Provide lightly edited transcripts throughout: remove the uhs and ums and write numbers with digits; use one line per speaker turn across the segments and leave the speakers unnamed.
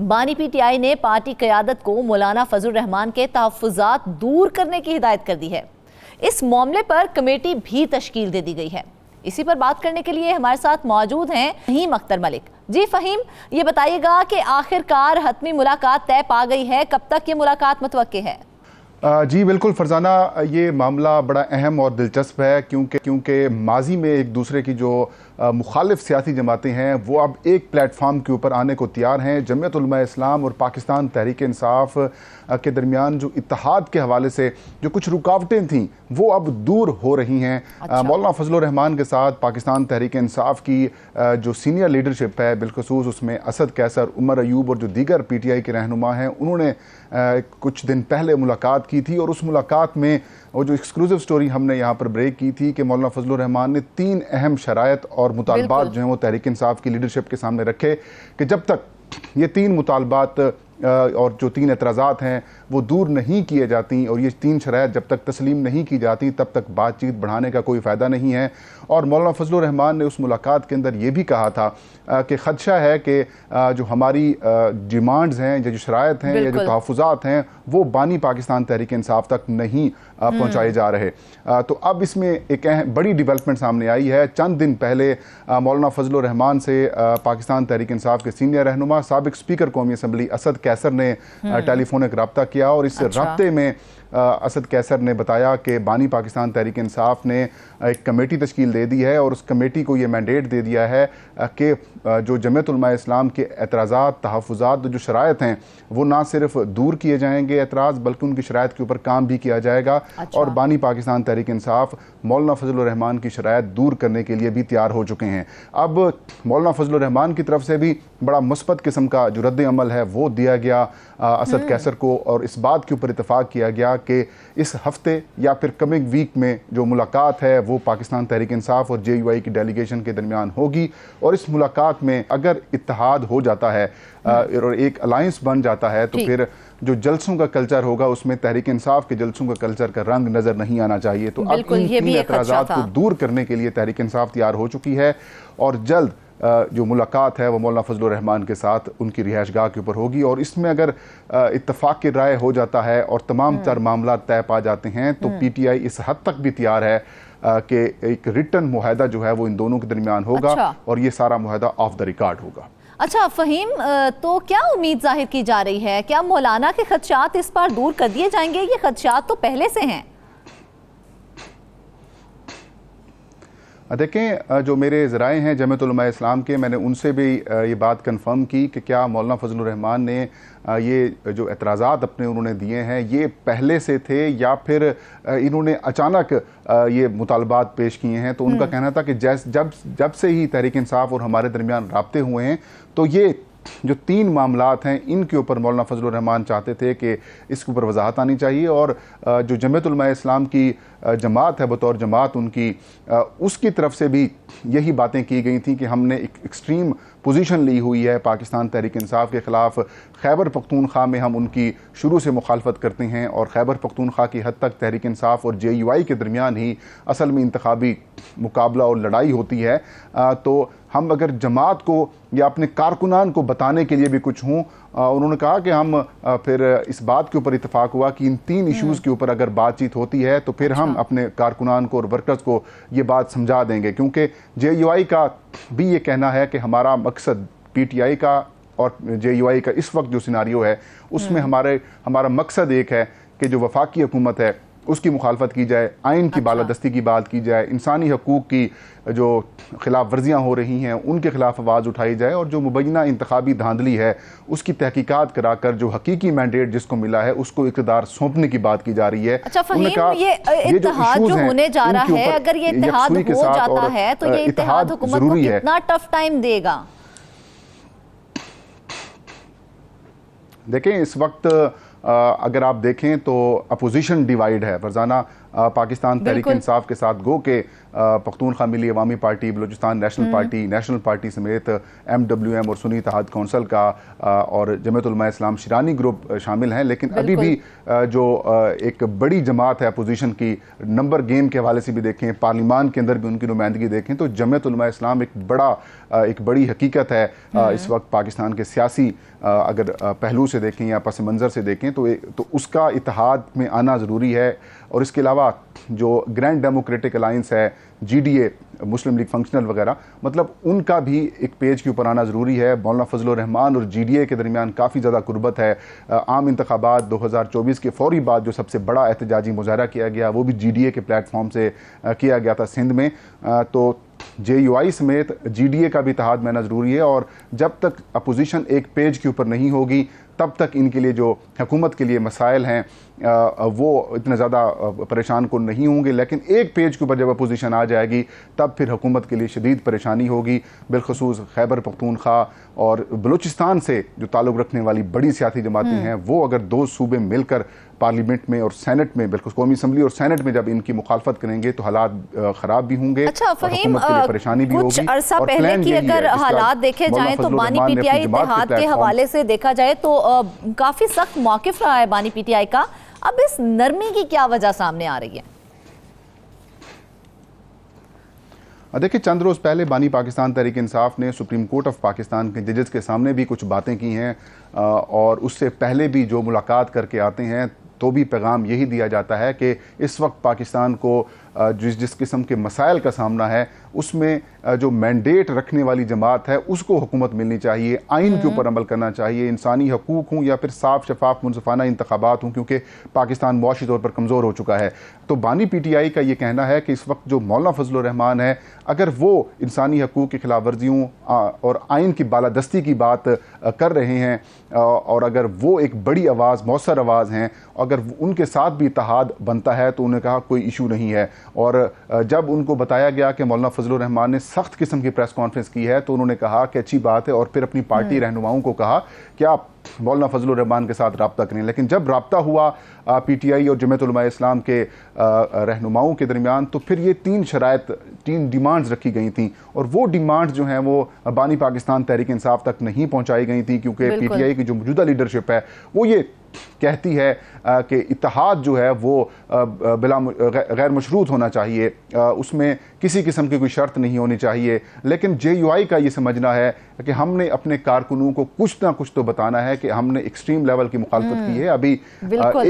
बानी पीटीआई ने पार्टी क़यादत को मौलाना फजलुर रहमान के तहफ़्फ़ुज़ात दूर करने की हिदायत कर दी है। इस मामले पर कमेटी भी तश्कील दे दी गई है। इसी पर बात करने के लिए हमारे साथ मौजूद हैं फ़हीम अख्तर मलिक। जी फ़हीम, ये बताइएगा कि आखिरकार हतमी मुलाकात तय पा गई है, कब तक ये मुलाकात मुतवक्के है?
जी बिल्कुल फरजाना, ये मामला बड़ा अहम और दिलचस्प है क्योंकि माजी में एक दूसरे की जो मुखालिफ सियासी जमातें हैं वो अब एक प्लेटफार्म के ऊपर आने को तैयार हैं। जमीयत उलमा इस्लाम और पाकिस्तान तहरीक इंसाफ के दरमियान जो इत्तेहाद के हवाले से जो कुछ रुकावटें थीं वो अब दूर हो रही हैं। अच्छा। मौलाना फजलुर रहमान के साथ पाकिस्तान तहरीक इंसाफ की जो सीनियर लीडरशिप है, बिलखसूस उसमें असद कैसर, उमर अयूब और जो दीगर PTI के रहनुमा हैं, उन्होंने कुछ दिन पहले मुलाकात की थी और उस मुलाकात में वो जो एक्सक्लूसिव स्टोरी हमने यहाँ पर ब्रेक की थी कि मौलाना फजलुर रहमान ने 3 अहम शराइत और मुतालबात जो हैं वो तहरीक इंसाफ की लीडरशिप के सामने रखे कि जब तक ये 3 मुतालबात और जो 3 एतराज़ात हैं वो दूर नहीं किए जाती और ये 3 शराइत जब तक तस्लीम नहीं की जाती तब तक बातचीत बढ़ाने का कोई फ़ायदा नहीं है। और मौलाना फजलुर रहमान ने उस मुलाकात के अंदर ये भी कहा था कि ख़दशा है कि जो हमारी डिमांड्स हैं या जो शराइत हैं या जो तहफ़्फ़ुज़ात हैं वो बानी पाकिस्तान तहरीक इंसाफ तक नहीं पहुँचाए जा रहे। तो अब इसमें एक बड़ी डेवलपमेंट सामने आई है। चंद दिन पहले मौलाना फजलुर रहमान से पाकिस्तान तहरीक इंसाफ के सीनियर रहनुमा साबिक़ स्पीकर कौमी असम्बली असद कैसर ने टेलीफोनिक रब्ता किया और इस रब्ते में असद कैसर ने बताया कि बानी पाकिस्तान तहरीक इंसाफ ने एक कमेटी तश्कील दे दी है और उस कमेटी को ये मैंडेट दे दिया है कि जो जमीयत उलमा इस्लाम के एतराज़ात, तहफ़्फ़ुज़ात, जो शराइत हैं वो ना सिर्फ दूर किए जाएंगे एतराज़, बल्कि उनकी शराइत के ऊपर काम भी किया जाएगा। अच्छा। और बानी पाकिस्तान तहरीक इंसाफ मौलाना फजलुर रहमान की शराइत दूर करने के लिए भी तैयार हो चुके हैं। अब मौलाना फजलुर रहमान की तरफ से भी बड़ा मुस्बत किस्म का जो रद्द अमल है वो दिया गया असद कैसर को और इस बात के ऊपर इत्तफाक किया गया कि इस हफ्ते या फिर कमिंग वीक में जो मुलाकात है वो पाकिस्तान तहरीक इंसाफ और JUI की डेलीगेशन के दरमियान होगी और इस मुलाकात में अगर इत्तेहाद हो जाता है और एक अलायंस बन जाता है तो फिर जो जलसों का कल्चर होगा उसमें तहरीक इंसाफ के जलसों का कल्चर का रंग नजर नहीं आना चाहिए। तो अब इन 3 एतराज़ात को दूर करने के लिए तहरीक इंसाफ तैयार हो चुकी है और जल्द जो मुलाकात है वो मौलाना फजलुर रहमान के साथ उनकी रिहाइशगाह के ऊपर होगी और इसमें अगर इत्तफाक की राय हो जाता है और तमाम तर मामला तय पा जाते हैं तो PTI इस हद तक भी तैयार है कि एक रिटन मुआहदा जो है वो इन दोनों के दरमियान होगा। अच्छा। और ये सारा मुआहदा ऑफ द रिकॉर्ड होगा।
अच्छा फ़हीम, तो क्या उम्मीद जाहिर की जा रही है, क्या मौलाना के खदशात इस बार दूर कर दिए जाएंगे? ये खदशात तो पहले से हैं।
देखें, जो मेरे ज़राए हैं जमीयत उलमा इस्लाम के, मैंने उनसे भी ये बात कंफर्म की कि क्या मौलाना फजलुर रहमान ने ये जो एतराज़ात अपने उन्होंने दिए हैं ये पहले से थे या फिर इन्होंने अचानक ये मुतालबात पेश किए हैं। तो उनका कहना था कि जब से ही तहरीक इंसाफ और हमारे दरमियान राब्ते हुए हैं तो ये जो 3 मामलात हैं इनके ऊपर मौलाना फजलुर रहमान चाहते थे कि इसके ऊपर वजाहत आनी चाहिए और जो जमीयत उलमा इस्लाम की जमात है बतौर जमात उनकी उसकी तरफ से भी यही बातें की गई थी कि हमने एक एक्सट्रीम पोजीशन ली हुई है पाकिस्तान तहरीक इंसाफ के ख़िलाफ़। खैबर पख्तूनख्वा में हम उनकी शुरू से मुखालफत करते हैं और खैबर पख्तूनख्वा की हद तक तहरीक इंसाफ और JUI के दरमियान ही असल में इंतखाबी मुकाबला और लड़ाई होती है। तो हम अगर जमात को या अपने कारकुनान को बताने के लिए भी कुछ हों, उन्होंने कहा कि हम फिर इस बात के ऊपर इत्तेफाक हुआ कि इन 3 इश्यूज़ के ऊपर अगर बातचीत होती है तो फिर हम अपने कारकुनान को और वर्कर्स को ये बात समझा देंगे, क्योंकि JUI का भी ये कहना है कि हमारा मकसद PTI का और JUI का इस वक्त जो सिनारियो है उसमें हमारा मकसद एक है कि जो वफाकी हुकूमत है उसकी मुखालफत की जाए, आइन की बालादस्ती की बात की जाए, इंसानी हकूक़ की जो खिलाफ वर्जियाँ हो रही हैं उनके खिलाफ आवाज़ उठाई जाए और जो मुबैना इंतखाबी धांधली है उसकी तहकीकात कराकर जो हकीकी मैंडेट जिसको मिला है उसको इक़्तिदार सौंपने की बात की जा रही है।
अच्छा फ़हीम, ये इत्तेहाद जो होने जा रहा है, अगर ये इत्तेहाद हो जाता है तो ये इत्तेहाद हुकूमत को कितना टफ टाइम देगा?
देखें, इस वक्त अगर आप देखें तो अपोजिशन डिवाइड है। फरजाना पाकिस्तान तहरीक इंसाफ के साथ गो के पख्तूनख्वा मिली अवामी पार्टी, बलूचिस्तान नेशनल पार्टी समेत MWM और सुन्नी इत्तेहाद कौंसिल का और जमीयत उलमा इस्लाम शिरानी ग्रुप शामिल हैं। लेकिन अभी भी जो एक बड़ी जमात है अपोजिशन की, नंबर गेम के हवाले से भी देखें, पार्लिमान के अंदर भी उनकी नुमाइंदगी देखें तो जमीयत उलमा इस्लाम एक बड़ी हकीकत है इस वक्त पाकिस्तान के सियासी अगर पहलू से देखें या पस मंज़र से देखें तो उसका इत्तेहाद में आना ज़रूरी है। और इसके अलावा जो ग्रैंड डेमोक्रेटिक अलायंस है, GDA, मुस्लिम लीग फंक्शनल वगैरह, मतलब उनका भी एक पेज के ऊपर आना ज़रूरी है। मौलाना फजलुर रहमान और GDA के दरमियान काफ़ी ज़्यादा कुर्बत है। आम इंतखाबात 2024 के फौरी बाद जो सबसे बड़ा एहतजाजी मुजाहरा किया गया वो भी GDA के प्लेटफॉर्म से किया गया था सिंध में। तो JUI समेत GDA का भी इत्तेहाद में आना ज़रूरी है। और जब तक अपोजिशन एक पेज के ऊपर नहीं होगी तब तक इनके लिए जो हुकूमत के लिए मसाइल हैं वो इतने ज़्यादा परेशान को नहीं होंगे। लेकिन एक पेज के ऊपर जब अपोजिशन आ जाएगी तब फिर हुकूमत के लिए शदीद परेशानी होगी। बिलखसूस खैबर पख्तूनख्वा और बलूचिस्तान से जो ताल्लुक़ रखने वाली बड़ी सियासी जमातें हैं वो अगर दो सूबे मिलकर पार्लियामेंट में और सेनेट में, बिल्कुल कौमी असम्बली और सेनेट में जब इनकी मुखालफत करेंगे तो हालात ख़राब भी होंगे।
अच्छा
फ़हीम, परेशानी भी होगी।
अरसा पहले की अगर हालात देखे जाएं तो बानी PTI इत्तेहाद के हवाले से देखा जाए तो काफ़ी सख्त मौक़िफ़ रहा है बानी PTI का। अब इस नरमी की क्या वजह सामने आ रही है?
देखिए, चंद रोज़ पहले बानी पाकिस्तान तहरीक इंसाफ ने सुप्रीम कोर्ट ऑफ पाकिस्तान के जजेस के सामने भी कुछ बातें की हैं और उससे पहले भी जो मुलाकात करके आते हैं तो भी पैगाम यही दिया जाता है कि इस वक्त पाकिस्तान को जिस किस्म के मसाइल का सामना है उसमें जो मैंडेट रखने वाली जमात है उसको हुकूमत मिलनी चाहिए, आइन के ऊपर अमल करना चाहिए, इंसानी हकूक़ हों या फिर साफ शफाफ मुनसफ़ाना इंतखाबात हों, क्योंकि पाकिस्तान मुआशी तौर पर कमज़ोर हो चुका है। तो बानी PTI का ये कहना है कि इस वक्त जो मौलाना फजलुर रहमान है अगर वो इंसानी हकूक़ की खिलाफ वर्जियों और आइन की बालादस्ती की बात कर रहे हैं और अगर वो एक बड़ी आवाज़, मौसर आवाज़ हैं, अगर उनके साथ भी इत्तेहाद बनता है तो उन्होंने कहा कोई इशू नहीं है। और जब उनको बताया गया कि मौलाना फजलुर रहमान ने सख्त किस्म की प्रेस कॉन्फ्रेंस की है तो उन्होंने कहा कि अच्छी बात है और फिर अपनी पार्टी रहनुमाओं को कहा कि आप मौलाना फजलुर रहमान के साथ रब्ता करें। लेकिन जब रब्ता हुआ PTI और जमीयत उलमा इस्लाम के रहनुमाओं के दरमियान तो फिर ये तीन डिमांड्स रखी गई थी और वो डिमांड्स जो हैं वो बानी पाकिस्तान तहरीक इंसाफ तक नहीं पहुंचाई गई थी, क्योंकि PTI की जो मौजूदा लीडरशिप है वो ये कहती है कि इत्तेहाद जो है वो गैर मशरूत होना चाहिए, उसमें किसी किस्म की कोई शर्त नहीं होनी चाहिए। लेकिन JUI का ये समझना है कि हमने अपने कारकुनों को कुछ ना कुछ तो बताना है कि हमने एक्सट्रीम लेवल की मुखालफत की है। अभी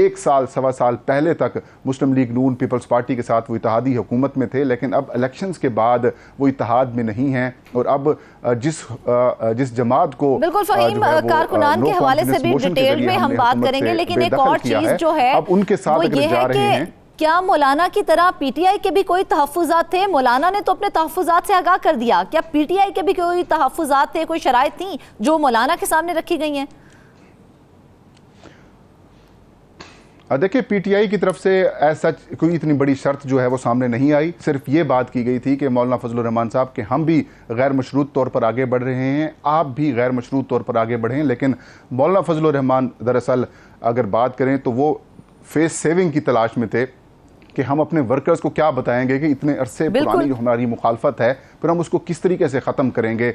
1 साल सवा साल पहले तक मुस्लिम लीग नून पीपल्स पार्टी के साथ वो इत्तेहादी हुकूमत में थे, लेकिन अब इलेक्शंस के बाद वो इत्तेहाद में नहीं हैं और अब जिस जमात को
बिल्कुल फ़हीम, कारकुनान के हवाले से भी डिटेल में हम बात करेंगे। लेकिन एक और चीज़ जो है
अब उनके साथ
वो ये है कि क्या मौलाना की तरह PTI के भी कोई तहफ़्फ़ुज़ात थे? मौलाना ने तो अपने तहफ़्फ़ुज़ात से आगाह कर दिया, क्या PTI के भी कोई तहफ़्फ़ुज़ात थे, कोई शराइत थी जो मौलाना के सामने रखी गई हैं?
देखिए, PTI की तरफ से सच कोई इतनी बड़ी शर्त जो है वो सामने नहीं आई। सिर्फ ये बात की गई थी कि मौलाना फजलुर रहमान साहब के हम भी गैर मशरूत तौर पर आगे बढ़ रहे हैं, आप भी गैर मशरूत तौर पर आगे बढ़ें। लेकिन मौलाना फजलुर रहमान दरअसल अगर बात करें तो वो फेस सेविंग की तलाश में थे कि हम अपने वर्कर्स को क्या बताएंगे कि इतने अरसे पुरानी जो हमारी मुखालफत है फिर हम उसको किस तरीके से ख़त्म करेंगे।